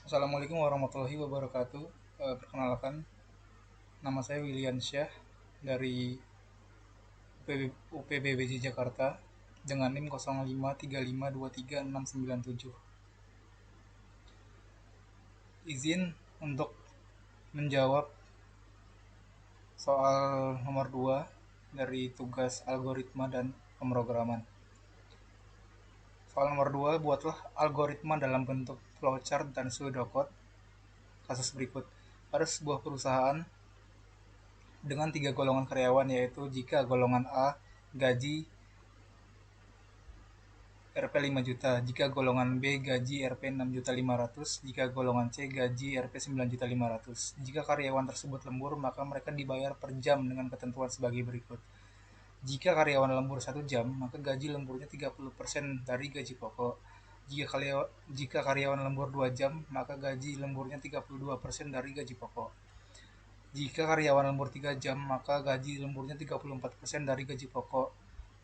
Assalamualaikum warahmatullahi wabarakatuh. Perkenalkan, nama saya William Syah dari UPBBJ Jakarta dengan NIM 0535236697. Izin untuk menjawab soal nomor 2 dari tugas algoritma dan pemrograman. Soal nomor 2, buatlah algoritma dalam bentuk flowchart dan pseudocode. Kasus berikut. Ada sebuah perusahaan dengan 3 golongan karyawan, yaitu jika golongan A gaji Rp 5 juta, jika golongan B gaji Rp 6 juta 500, jika golongan C gaji Rp 9 juta 500. Jika karyawan tersebut lembur, maka mereka dibayar per jam dengan ketentuan sebagai berikut. Jika karyawan lembur 1 jam, maka gaji lemburnya 30% dari gaji pokok. Jika karyawan lembur 2 jam, maka gaji lemburnya 32% dari gaji pokok. Jika karyawan lembur 3 jam, maka gaji lemburnya 34% dari gaji pokok.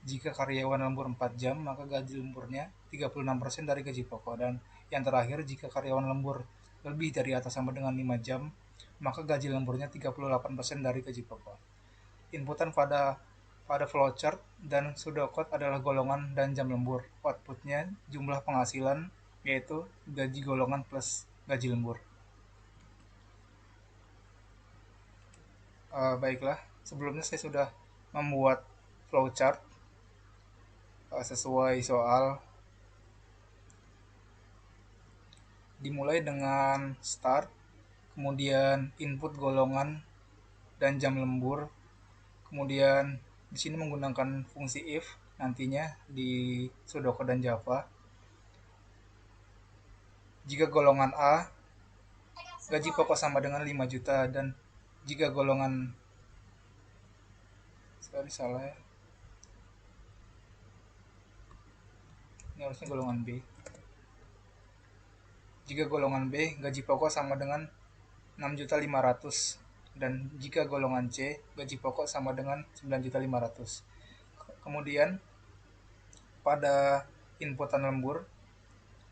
Jika karyawan lembur 4 jam, maka gaji lemburnya 36% dari gaji pokok. Dan yang terakhir, jika karyawan lembur lebih dari atau sama dengan 5 jam, maka gaji lemburnya 38% dari gaji pokok. Inputan pada flowchart dan pseudocode adalah golongan dan jam lembur. Outputnya jumlah penghasilan, yaitu gaji golongan plus gaji lembur. Baiklah, sebelumnya saya sudah membuat flowchart sesuai soal. Dimulai dengan start, kemudian input golongan dan jam lembur, kemudian di sini menggunakan fungsi if nantinya di pseudocode dan Java. Jika golongan A, gaji pokok sama dengan 5 juta, dan jika golongan salah ya, ini harusnya golongan B. Jika golongan B, gaji pokok sama dengan 6 juta 500, dan jika golongan C, gaji pokok sama dengan 9 juta 500. Kemudian pada inputan lembur,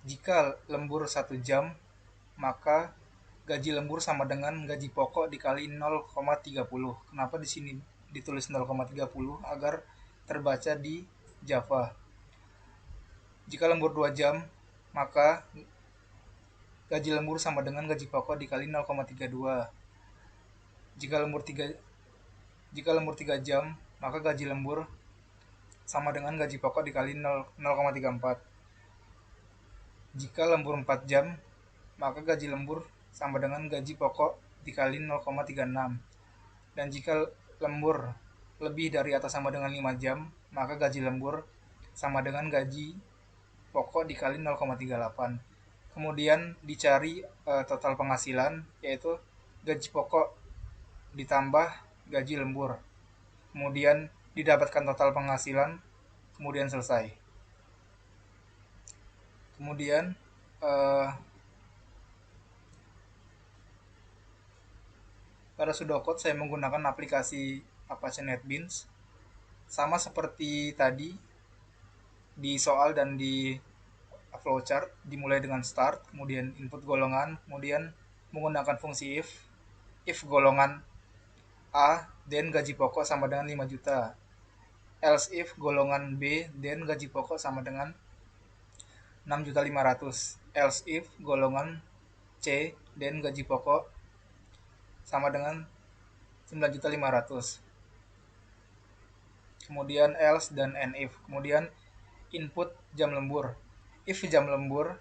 jika lembur 1 jam, maka gaji lembur sama dengan gaji pokok dikali 0,30. Kenapa di sini ditulis 0,30? Agar terbaca di Java. Jika lembur 2 jam, maka gaji lembur sama dengan gaji pokok dikali 0,32. Jika lembur 3 jam, maka gaji lembur sama dengan gaji pokok dikali 0,34. Jika lembur 4 jam, maka gaji lembur sama dengan gaji pokok dikali 0,36. Dan jika lembur lebih dari atau sama dengan 5 jam, maka gaji lembur sama dengan gaji pokok dikali 0,38. Kemudian dicari total penghasilan, yaitu gaji pokok ditambah gaji lembur. Kemudian didapatkan total penghasilan, kemudian selesai. Kemudian pada pseudocode saya menggunakan aplikasi Apache NetBeans. Sama seperti tadi di soal dan di flowchart, dimulai dengan start, kemudian input golongan, kemudian menggunakan fungsi if golongan A, then gaji pokok sama dengan 5 juta. Else if golongan B, then gaji pokok sama dengan 6 juta 500. Else if golongan C, then gaji pokok sama dengan 9 juta 500. Kemudian else dan and if. Kemudian input jam lembur. If jam lembur,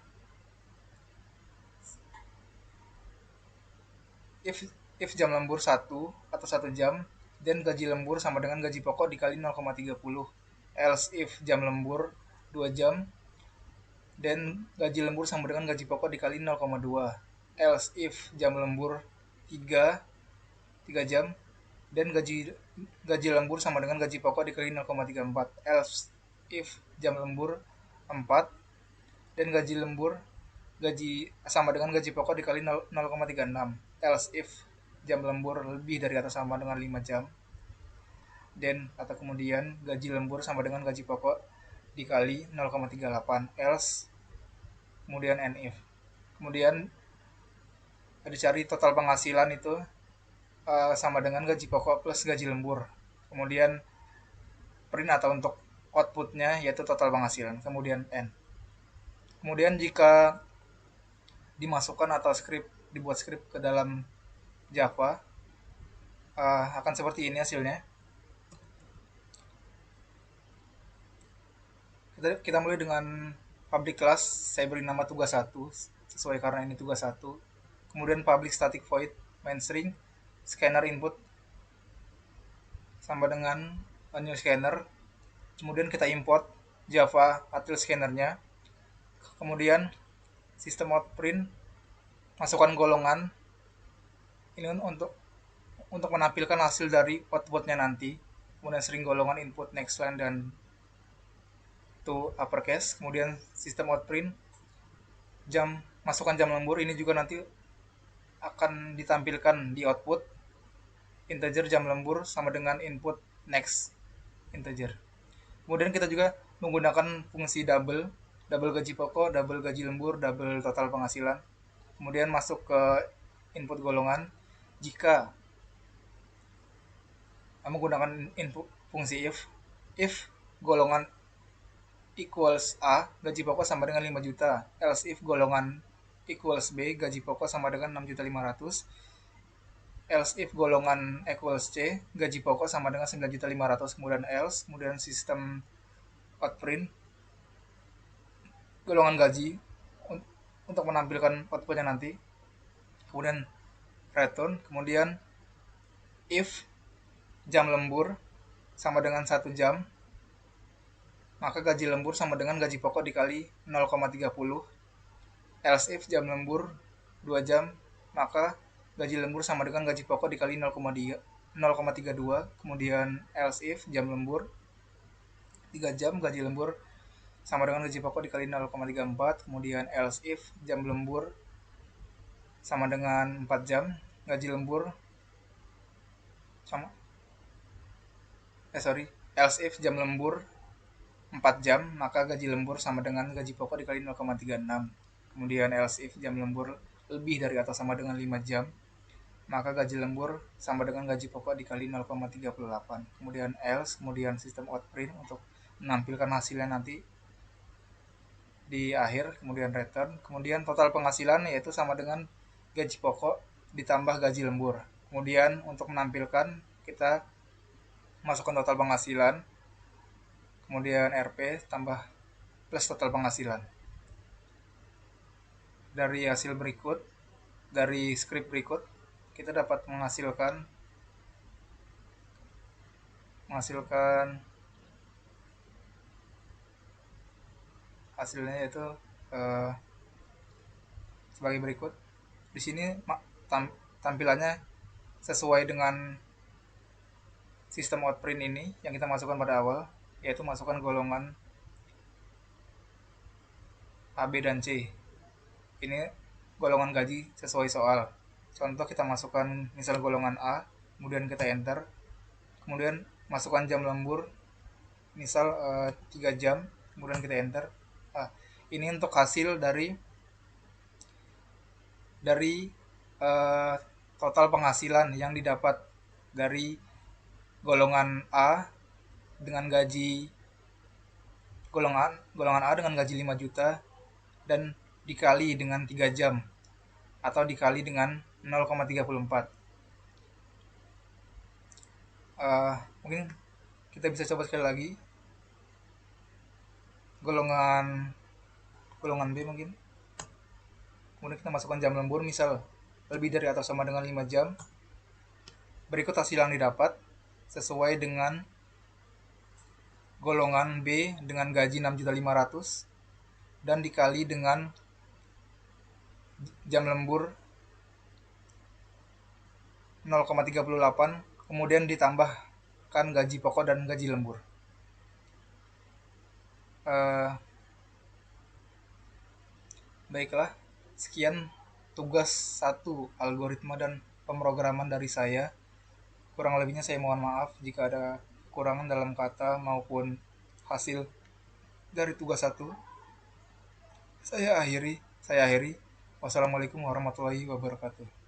if jam lembur 1 atau 1 jam, dan gaji lembur sama dengan gaji pokok dikali 0,30. Else if jam lembur 2 jam, dan gaji lembur sama dengan gaji pokok dikali 0,2. Else if jam lembur 3 jam, dan gaji lembur sama dengan gaji pokok dikali 0,34. Else if jam lembur 4, dan gaji sama dengan gaji pokok dikali 0,36. Else if jam lembur lebih dari atau sama dengan 5 jam, dan atau kemudian gaji lembur sama dengan gaji pokok dikali 0,38. Else kemudian and if. Kemudian dicari total penghasilan itu sama dengan gaji pokok plus gaji lembur. Kemudian print atau untuk outputnya yaitu total penghasilan. Kemudian N. Kemudian jika dimasukkan atau dibuat skrip ke dalam Java, akan seperti ini hasilnya. Kita mulai dengan public class, saya beri nama tugas 1 sesuai karena ini tugas 1. Kemudian public static void main string scanner input sama dengan new scanner. Kemudian kita import Java util scannernya. Kemudian sistem out print, masukkan golongan ini untuk menampilkan hasil dari outputnya nanti. Kemudian string golongan input next line dan to uppercase. Kemudian sistem out print, masukkan jam lembur, ini juga nanti akan ditampilkan di output integer jam lembur sama dengan input next integer. Kemudian kita juga menggunakan fungsi double gaji pokok, double gaji lembur, double total penghasilan. Kemudian masuk ke input golongan. Jika menggunakan input fungsi if golongan equals A, gaji pokok sama dengan 5 juta. Else if golongan equals B, gaji pokok sama dengan 6.500.000. Else if golongan equals C, gaji pokok sama dengan 9.500.000. Kemudian else, kemudian sistem outprint golongan gaji untuk menampilkan outputnya nanti. Kemudian return, kemudian if jam lembur sama dengan 1 jam, maka gaji lembur sama dengan gaji pokok dikali 0,30. Else if jam lembur 2 jam, maka gaji lembur sama dengan gaji pokok dikali 0,32. Kemudian else if jam lembur 3 jam, gaji lembur sama dengan gaji pokok dikali 0,34. Kemudian else if jam lembur sama dengan 4 jam, gaji lembur sama else if jam lembur 4 jam, maka gaji lembur sama dengan gaji pokok dikali 0,36. Kemudian else if jam lembur lebih dari atau sama dengan 5 jam, maka gaji lembur sama dengan gaji pokok dikali 0,38. Kemudian else, kemudian sistem outprint untuk menampilkan hasilnya nanti di akhir. Kemudian return, kemudian total penghasilan yaitu sama dengan gaji pokok ditambah gaji lembur. Kemudian untuk menampilkan kita masukkan total penghasilan, kemudian RP tambah plus total penghasilan. Dari hasil berikut, dari script berikut, kita dapat menghasilkan hasilnya yaitu sebagai berikut. Di sini tampilannya sesuai dengan sistem outprint ini yang kita masukkan pada awal, yaitu masukkan golongan A, B, dan C. Ini golongan gaji sesuai soal. Contoh kita masukkan misal golongan A, kemudian kita enter, kemudian masukkan jam lembur misal 3 jam, kemudian kita enter. Ini untuk hasil dari total penghasilan yang didapat dari golongan A dengan gaji golongan A dengan gaji 5 juta dan dikali dengan 3 jam atau dikali dengan 0,34. Mungkin kita bisa coba sekali lagi. Golongan B mungkin. Kemudian kita masukkan jam lembur misal lebih dari atau sama dengan 5 jam. Berikut hasil yang didapat sesuai dengan golongan B dengan gaji 6.500.000 dan dikali dengan jam lembur 0,38, kemudian ditambahkan gaji pokok dan gaji lembur. Baiklah, sekian tugas 1 algoritma dan pemrograman dari saya. Kurang lebihnya saya mohon maaf jika ada kekurangan dalam kata maupun hasil dari tugas 1. Saya akhiri. Wassalamualaikum warahmatullahi wabarakatuh.